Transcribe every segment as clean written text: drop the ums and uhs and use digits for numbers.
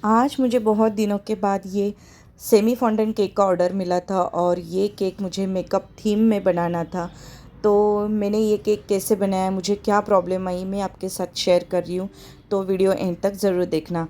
आज मुझे बहुत दिनों के बाद ये सेमी फॉन्डेंट केक का ऑर्डर मिला था और ये केक मुझे मेकअप थीम में बनाना था। तो मैंने ये केक कैसे बनाया, मुझे क्या प्रॉब्लम आई, मैं आपके साथ शेयर कर रही हूँ। तो वीडियो एंड तक ज़रूर देखना।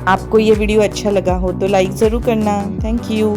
आपको ये वीडियो अच्छा लगा हो तो लाइक ज़रूर करना। Thank you.